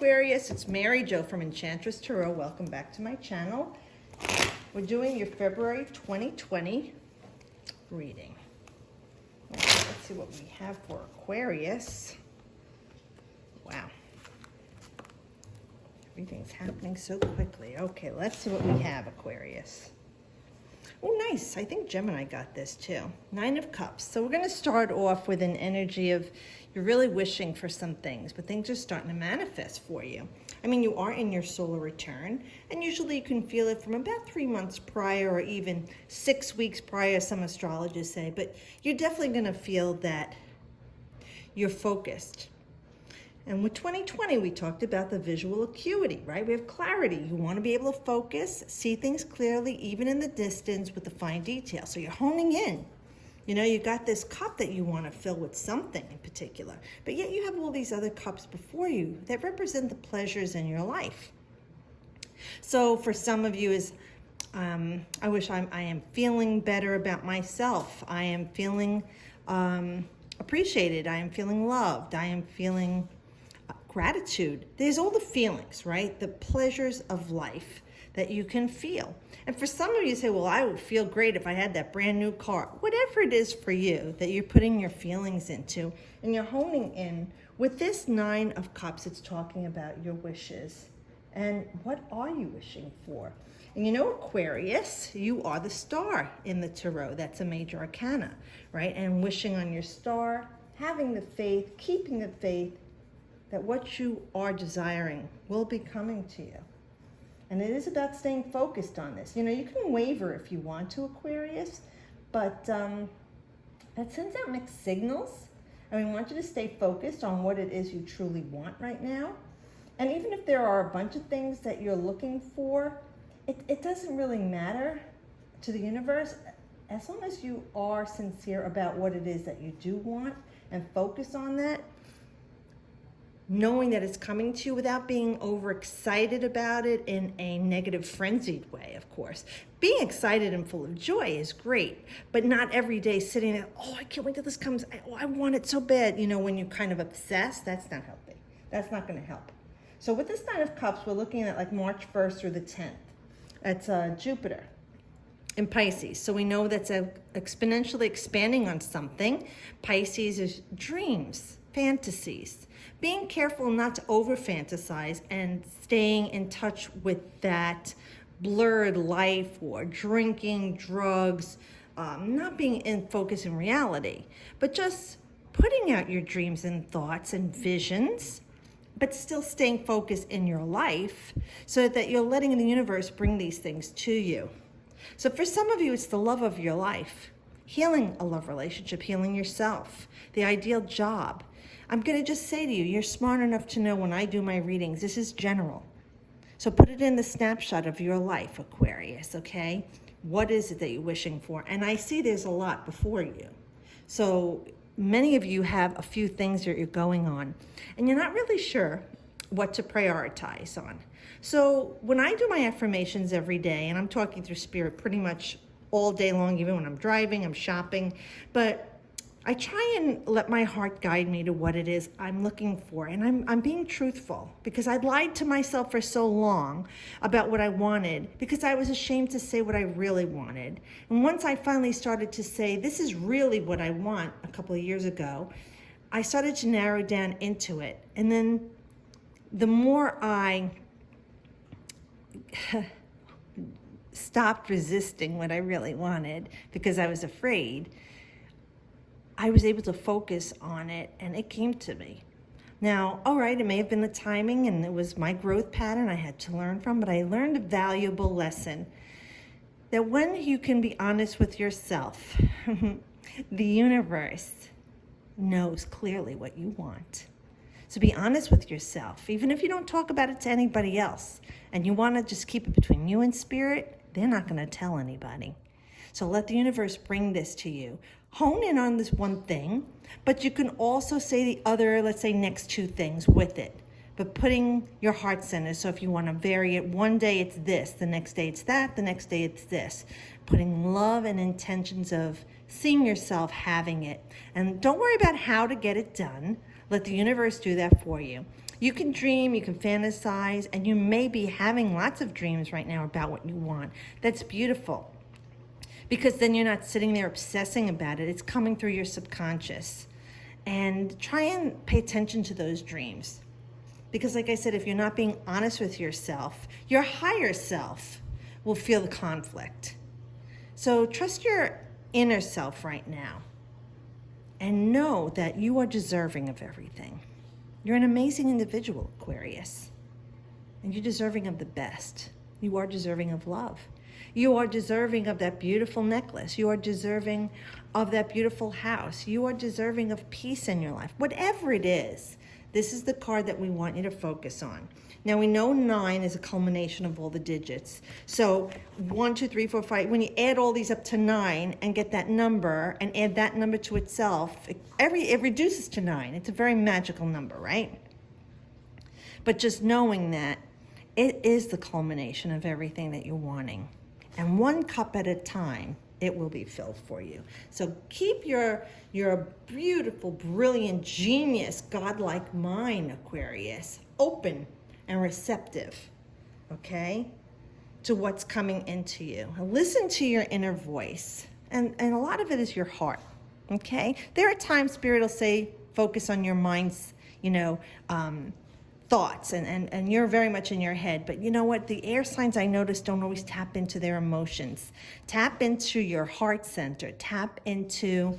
Aquarius, it's Mary Jo from Enchantress Tarot. Welcome back to my channel. We're doing your February 2020 reading. Okay, let's see what we have for Aquarius. Wow. Everything's happening so quickly. Okay, let's see what we have, Aquarius. Oh, nice. I think Gemini got this too. 9 of Cups. So we're going to start off with an energy of you're really wishing for some things, but things are starting to manifest for you. I mean, you are in your solar return, and usually you can feel it from about 3 months prior or even 6 weeks prior, some astrologers say, but you're definitely going to feel that you're focused. And with 2020, we talked about the visual acuity, right? We have clarity. You want to be able to focus, see things clearly, even in the distance with the fine detail. So you're honing in. You know, you got this cup that you want to fill with something in particular, but yet you have all these other cups before you that represent the pleasures in your life. So for some of you is, I am feeling better about myself. I am feeling appreciated. I am feeling loved. I am feeling gratitude. There's all the feelings, right? The pleasures of life that you can feel. And for some of you say, well, I would feel great if I had that brand new car. Whatever it is for you that you're putting your feelings into and you're honing in. With this 9 of Cups, it's talking about your wishes. And what are you wishing for? And you know, Aquarius, you are the star in the tarot. That's a major arcana, right? And wishing on your star, having the faith, keeping the faith, that what you are desiring will be coming to you. And it is about staying focused on this. You know, you can waver if you want to, Aquarius, but that sends out mixed signals. And we want you to stay focused on what it is you truly want right now. And even if there are a bunch of things that you're looking for, it doesn't really matter to the universe as long as you are sincere about what it is that you do want and focus on that. Knowing that it's coming to you without being overexcited about it in a negative frenzied way, of course. Being excited and full of joy is great, but not every day sitting there, oh, I can't wait till this comes. I want it so bad. You know, when you're kind of obsessed, that's not healthy. That's not going to help. So with this 9 of Cups, we're looking at like March 1st through the 10th. That's Jupiter in Pisces. So we know that's exponentially expanding on something. Pisces is dreams, fantasies. Being careful not to over-fantasize and staying in touch with that blurred life or drinking, drugs, not being in focus in reality, but just putting out your dreams and thoughts and visions, but still staying focused in your life so that you're letting the universe bring these things to you. So for some of you, it's the love of your life, healing a love relationship, healing yourself, the ideal job. I'm going to just say to you, you're smart enough to know when I do my readings, this is general. So put it in the snapshot of your life, Aquarius, okay? What is it that you're wishing for? And I see there's a lot before you. So many of you have a few things that you're going on, and you're not really sure what to prioritize on. So when I do my affirmations every day, and I'm talking through spirit pretty much all day long, even when I'm driving, I'm shopping, but I try and let my heart guide me to what it is I'm looking for. And I'm being truthful because I lied to myself for so long about what I wanted because I was ashamed to say what I really wanted. And once I finally started to say, this is really what I want a couple of years ago, I started to narrow down into it. And then the more I stopped resisting what I really wanted because I was afraid, I was able to focus on it and it came to me. Now, all right, it may have been the timing and it was my growth pattern I had to learn from, but I learned a valuable lesson that when you can be honest with yourself, the universe knows clearly what you want. So be honest with yourself, even if you don't talk about it to anybody else and you want to just keep it between you and spirit, they're not going to tell anybody. So let the universe bring this to you. Hone in on this one thing, but you can also say the other, let's say, next 2 things with it. But putting your heart center, so if you want to vary it, one day it's this, the next day it's that, the next day it's this. Putting love and intentions of seeing yourself having it. And don't worry about how to get it done. Let the universe do that for you. You can dream, you can fantasize, and you may be having lots of dreams right now about what you want. That's beautiful, because then you're not sitting there obsessing about it. It's coming through your subconscious. And try and pay attention to those dreams. Because like I said, if you're not being honest with yourself, your higher self will feel the conflict. So trust your inner self right now and know that you are deserving of everything. You're an amazing individual, Aquarius, and you're deserving of the best. You are deserving of love. You are deserving of that beautiful necklace. You are deserving of that beautiful house. You are deserving of peace in your life. Whatever it is, this is the card that we want you to focus on. Now, we know 9 is a culmination of all the digits. So 1, 2, 3, 4, 5, when you add all these up to 9 and get that number and add that number to itself, it reduces to 9. It's a very magical number, right? But just knowing that it is the culmination of everything that you're wanting. And 1 cup at a time, it will be filled for you. So keep your beautiful, brilliant, genius, godlike mind, Aquarius, open and receptive, okay, to what's coming into you. And listen to your inner voice. And a lot of it is your heart, okay? There are times Spirit will say, focus on your mind's, thoughts, and you're very much in your head. But you know what? The air signs, I notice, don't always tap into their emotions. Tap into your heart center. Tap into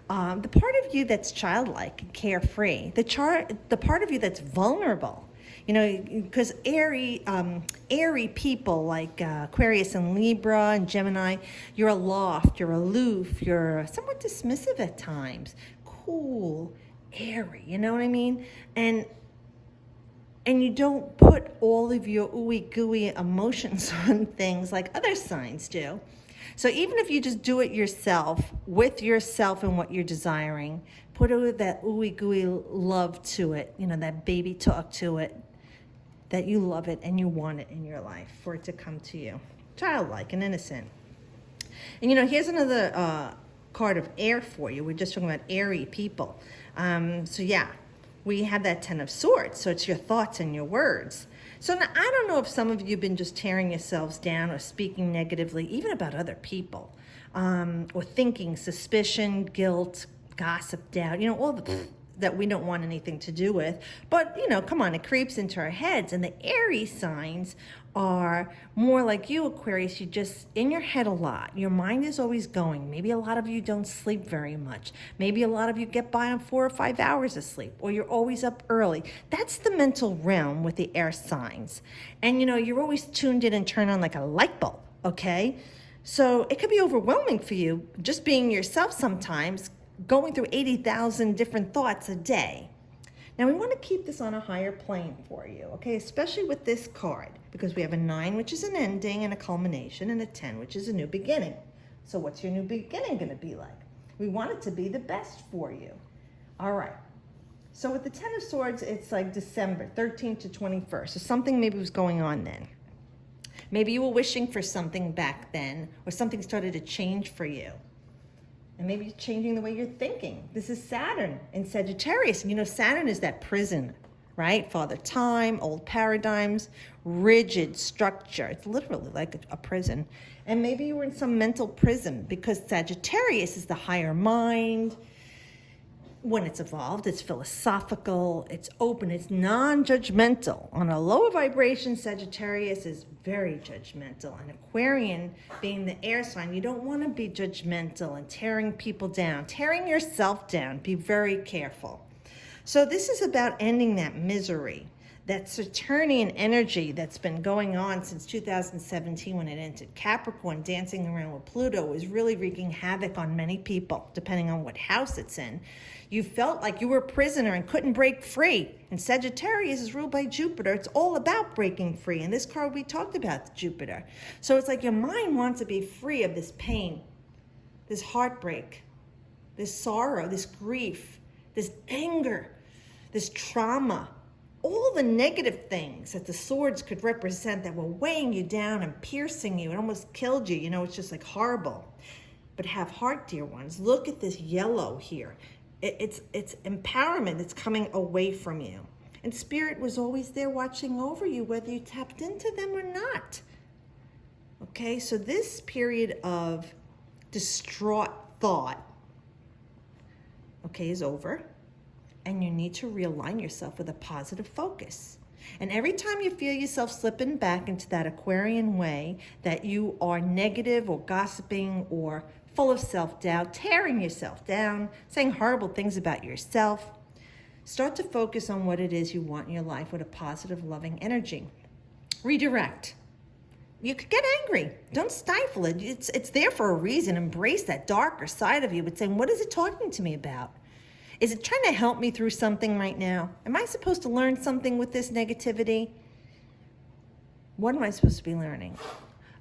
the part of you that's childlike and carefree. The part of you that's vulnerable. Because airy people like Aquarius and Libra and Gemini, you're aloft, you're aloof, you're somewhat dismissive at times. Cool, airy, you know what I mean? And you don't put all of your ooey gooey emotions on things like other signs do. So even if you just do it yourself, with yourself and what you're desiring, put that ooey gooey love to it, that baby talk to it, that you love it and you want it in your life for it to come to you. Childlike and innocent. And here's another card of air for you. We're just talking about airy people. We have that 10 of Swords, so it's your thoughts and your words. So now, I don't know if some of you have been just tearing yourselves down or speaking negatively, even about other people, or thinking suspicion, guilt, gossip, doubt, all the that we don't want anything to do with. But, come on, it creeps into our heads. And the airy signs are more like you, Aquarius. You just in your head a lot. Your mind is always going. Maybe a lot of you don't sleep very much. Maybe a lot of you get by on 4 or 5 hours of sleep, or you're always up early. That's the mental realm with the air signs. And, you're always tuned in and turned on like a light bulb, okay? So it could be overwhelming for you just being yourself sometimes, going through 80,000 different thoughts a day. Now we want to keep this on a higher plane for you, okay? Especially with this card, because we have a 9, which is an ending and a culmination, and a 10, which is a new beginning. So what's your new beginning going to be like? We want it to be the best for you. All right. So with the 10 of Swords, it's like December 13th to 21st. So something maybe was going on then. Maybe you were wishing for something back then, or something started to change for you. And maybe you're changing the way you're thinking. This is Saturn in Sagittarius. And Saturn is that prison, right? Father Time, old paradigms, rigid structure. It's literally like a prison. And maybe you were in some mental prison, because Sagittarius is the higher mind. When it's evolved, it's philosophical, it's open, it's non-judgmental. On a lower vibration, Sagittarius is very judgmental. And Aquarian, being the air sign, you don't want to be judgmental and tearing people down, tearing yourself down. Be very careful. So this is about ending that misery, that Saturnian energy that's been going on since 2017 when it entered Capricorn, dancing around with Pluto, is really wreaking havoc on many people, depending on what house it's in. You felt like you were a prisoner and couldn't break free. And Sagittarius is ruled by Jupiter. It's all about breaking free. In this card, we talked about Jupiter. So it's like your mind wants to be free of this pain, this heartbreak, this sorrow, this grief, this anger, this trauma, all the negative things that the swords could represent that were weighing you down and piercing you and almost killed you. It's just like horrible. But have heart, dear ones. Look at this yellow here. It's empowerment that's coming away from you. And Spirit was always there watching over you, whether you tapped into them or not. Okay, so this period of distraught thought, okay, is over. And you need to realign yourself with a positive focus. And every time you feel yourself slipping back into that Aquarian way, that you are negative or gossiping or full of self-doubt, tearing yourself down, saying horrible things about yourself, start to focus on what it is you want in your life with a positive, loving energy. Redirect. You could get angry. Don't stifle it. It's there for a reason. Embrace that darker side of you, but saying, what is it talking to me about? Is it trying to help me through something right now? Am I supposed to learn something with this negativity? What am I supposed to be learning?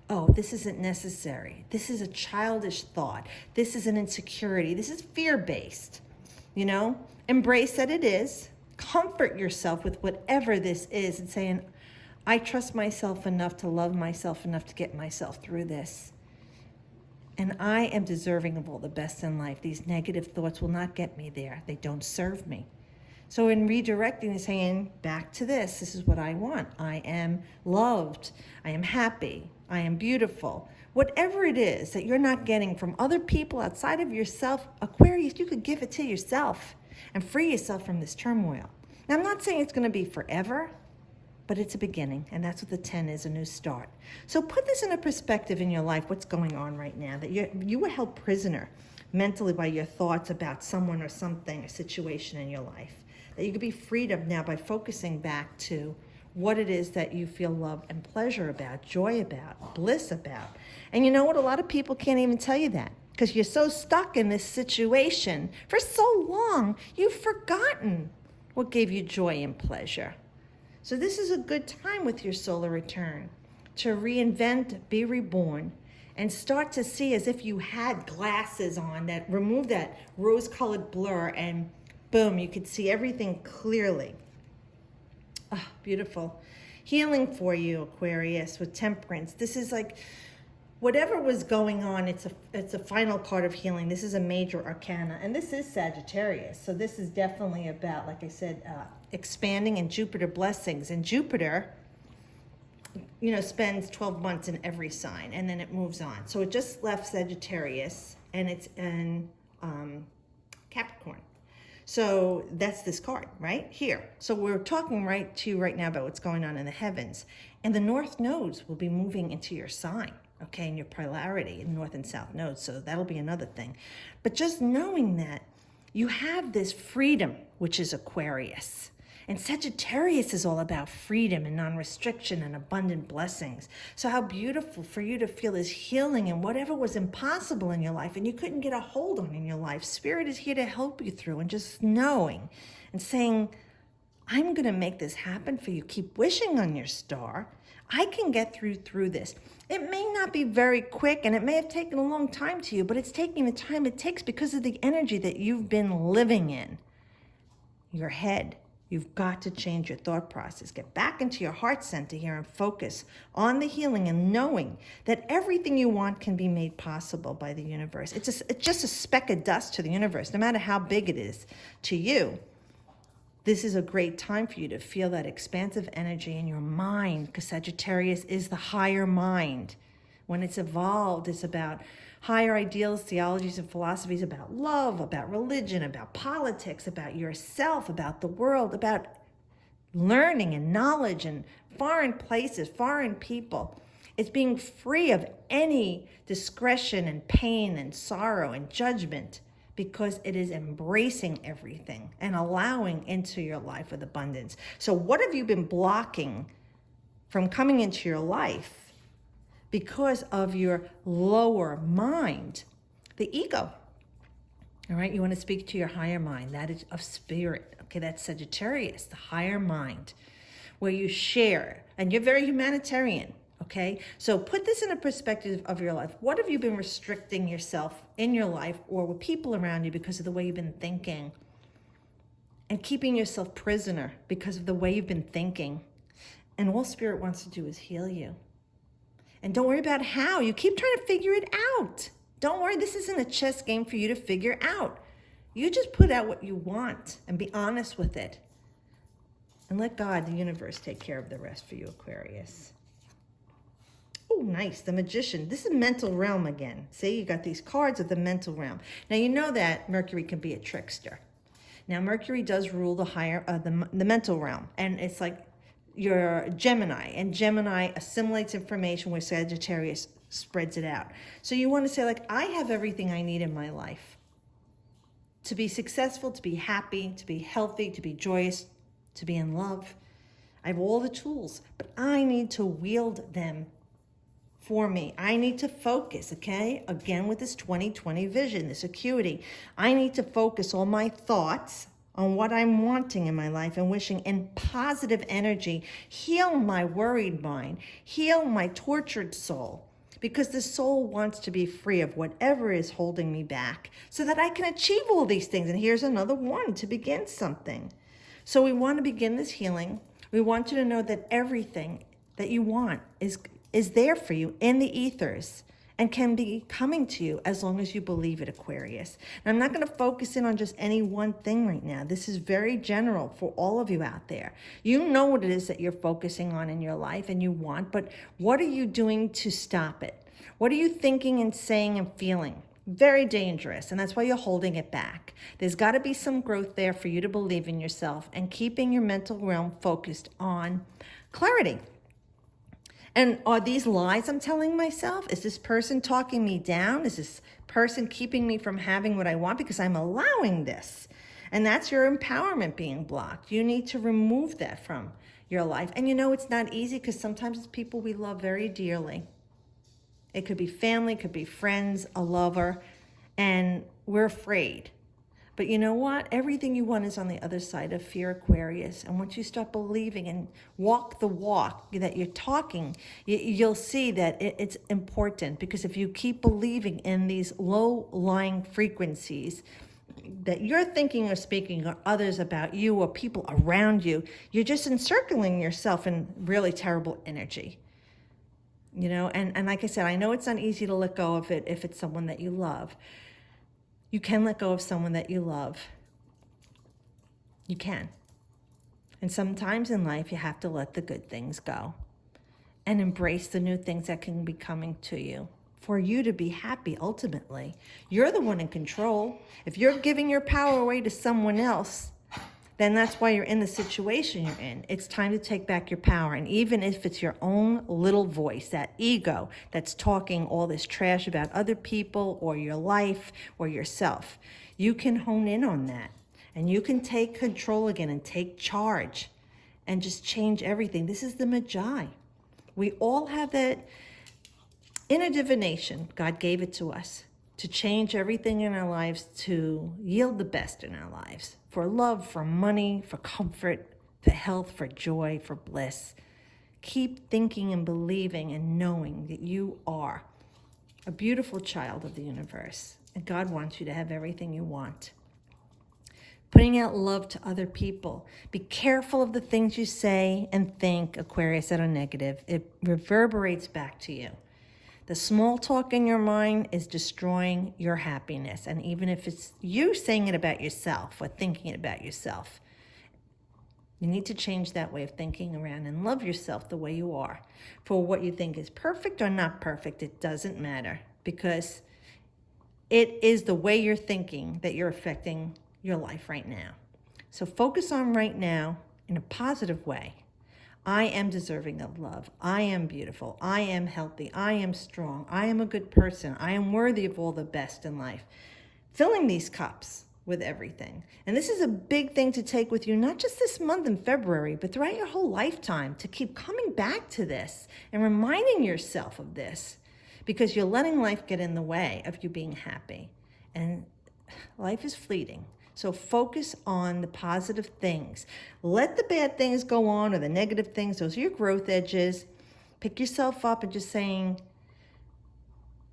Oh, this isn't necessary. This is a childish thought. This is an insecurity. This is fear-based. You know, embrace that it is. Comfort yourself with whatever this is and saying, I trust myself enough to love myself enough to get myself through this. And I am deserving of all the best in life. These negative thoughts will not get me there. They don't serve me. So in redirecting and saying, back to this is what I want. I am loved. I am happy. I am beautiful. Whatever it is that you're not getting from other people outside of yourself, Aquarius, you could give it to yourself and free yourself from this turmoil. Now, I'm not saying it's going to be forever, but it's a beginning, and that's what the 10 is, a new start. So put this in a perspective in your life, what's going on right now, that you were held prisoner mentally by your thoughts about someone or something, a situation in your life, that you could be freed of now by focusing back to what it is that you feel love and pleasure about, joy about, bliss about. And you know what? A lot of people can't even tell you that because you're so stuck in this situation for so long, you've forgotten what gave you joy and pleasure. So this is a good time with your solar return to reinvent, be reborn, and start to see as if you had glasses on that remove that rose-colored blur and boom, you could see everything clearly. Ah, beautiful. Healing for you, Aquarius, with temperance. This is like whatever was going on, it's a final card of healing. This is a major arcana, and this is Sagittarius. So this is definitely about, like I said, expanding and Jupiter blessings. And Jupiter, you know, spends 12 months in every sign, and then it moves on. So it just left Sagittarius, and it's in Capricorn. So that's this card right here. So we're talking right to you right now about what's going on in the heavens. And the north nodes will be moving into your sign, okay, in your polarity, in north and south nodes. So that'll be another thing. But just knowing that you have this freedom, which is Aquarius. And Sagittarius is all about freedom and non-restriction and abundant blessings. So how beautiful for you to feel this healing and whatever was impossible in your life and you couldn't get a hold on in your life. Spirit is here to help you through, and just knowing and saying, I'm going to make this happen for you. Keep wishing on your star. I can get through this. It may not be very quick and it may have taken a long time to you, but it's taking the time it takes because of the energy that you've been living in. Your head. You've got to change your thought process. Get back into your heart center here and focus on the healing and knowing that everything you want can be made possible by the universe. It's just a speck of dust to the universe, no matter how big it is to you. This is a great time for you to feel that expansive energy in your mind, because Sagittarius is the higher mind. When it's evolved, it's about higher ideals, theologies, and philosophies about love, about religion, about politics, about yourself, about the world, about learning and knowledge and foreign places, foreign people. It's being free of any discretion and pain and sorrow and judgment, because it is embracing everything and allowing into your life with abundance. So what have you been blocking from coming into your life? Because of your lower mind, the ego. All right, you want to speak to your higher mind. That is of spirit. Okay, that's Sagittarius, the higher mind, where you share, and you're very humanitarian. Okay, so put this in a perspective of your life. What have you been restricting yourself in your life or with people around you because of the way you've been thinking? And keeping yourself prisoner because of the way you've been thinking. And all Spirit wants to do is heal you. And don't worry about how. You keep trying to figure it out. Don't worry, this isn't a chess game for you to figure out. You just put out what you want and be honest with it. And let God, the universe, take care of the rest for you, Aquarius. Oh, nice. The Magician. This is mental realm again. See, you got these cards of the mental realm. Now, you know that Mercury can be a trickster. Now, Mercury does rule the higher, the mental realm. And it's like you're Gemini. And Gemini assimilates information where Sagittarius spreads it out. So you want to say, like, I have everything I need in my life to be successful, to be happy, to be healthy, to be joyous, to be in love. I have all the tools, but I need to wield them for me. I need to focus, okay? Again, with this 20/20 vision, this acuity. I need to focus all my thoughts on what I'm wanting in my life and wishing in positive energy. Heal my worried mind. Heal my tortured soul. Because the soul wants to be free of whatever is holding me back so that I can achieve all these things. And here's another one, to begin something. So we want to begin this healing. We want you to know that everything that you want is there for you in the ethers and can be coming to you as long as you believe it, Aquarius. And I'm not going to focus in on just any one thing right now. This is very general for all of you out there. You know what it is that you're focusing on in your life and you want, but what are you doing to stop it? What are you thinking and saying and feeling? Very dangerous, and that's why you're holding it back. There's got to be some growth there for you to believe in yourself and keeping your mental realm focused on clarity. And are these lies I'm telling myself? Is this person talking me down? Is this person keeping me from having what I want because I'm allowing this? And that's your empowerment being blocked. You need to remove that from your life. And you know it's not easy because sometimes it's people we love very dearly. It could be family, it could be friends, a lover, and we're afraid. But you know what? Everything you want is on the other side of fear, Aquarius. And once you start believing and walk the walk that you're talking, you'll see that it's important. Because if you keep believing in these low-lying frequencies that you're thinking or speaking or others about you or people around you, you're just encircling yourself in really terrible energy. You know, and like I said, I know it's not easy to let go of it if it's someone that you love. You can let go of someone that you love. You can. And sometimes in life, you have to let the good things go and embrace the new things that can be coming to you for you to be happy ultimately. You're the one in control. If you're giving your power away to someone else, then that's why you're in the situation you're in. It's time to take back your power. And even if it's your own little voice, that ego that's talking all this trash about other people or your life or yourself, you can hone in on that. And you can take control again and take charge and just change everything. This is the Magi. We all have that inner divination. God gave it to us to change everything in our lives, to yield the best in our lives. For love, for money, for comfort, for health, for joy, for bliss. Keep thinking and believing and knowing that you are a beautiful child of the universe. And God wants you to have everything you want. Putting out love to other people. Be careful of the things you say and think, Aquarius, that are negative. It reverberates back to you. The small talk in your mind is destroying your happiness. And even if it's you saying it about yourself or thinking it about yourself, you need to change that way of thinking around and love yourself the way you are. For what you think is perfect or not perfect, it doesn't matter, because it is the way you're thinking that you're affecting your life right now. So focus on right now in a positive way. I am deserving of love. I am beautiful. I am healthy. I am strong. I am a good person. I am worthy of all the best in life. Filling these cups with everything. And this is a big thing to take with you, not just this month in February, but throughout your whole lifetime, to keep coming back to this and reminding yourself of this, because you're letting life get in the way of you being happy. And life is fleeting. So focus on the positive things. Let the bad things go on, or the negative things. Those are your growth edges. Pick yourself up and just saying,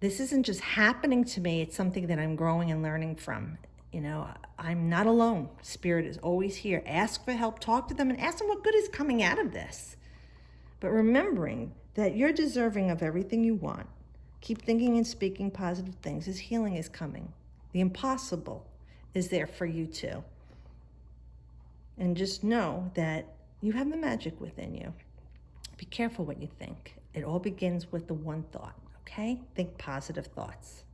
this isn't just happening to me. It's something that I'm growing and learning from. You know, I'm not alone. Spirit is always here. Ask for help. Talk to them and ask them what good is coming out of this. But remembering that you're deserving of everything you want. Keep thinking and speaking positive things as healing is coming. The impossible is there for you too. And just know that You have the magic within you. Be careful what you think. It all begins with the one thought, okay? Think positive thoughts.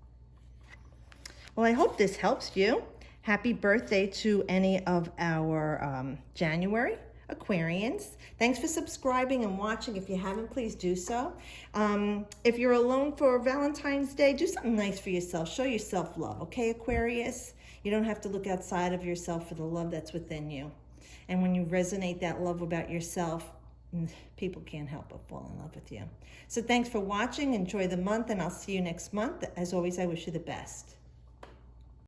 Well, I hope this helps you. Happy birthday to any of our January Aquarians. Thanks for subscribing and watching. If you haven't, please do so. If you're alone for Valentine's Day, do something nice for yourself. Show yourself love, okay, Aquarius? You don't have to look outside of yourself for the love that's within you. And when you resonate that love about yourself, people can't help but fall in love with you. So thanks for watching. Enjoy the month, and I'll see you next month. As always, I wish you the best.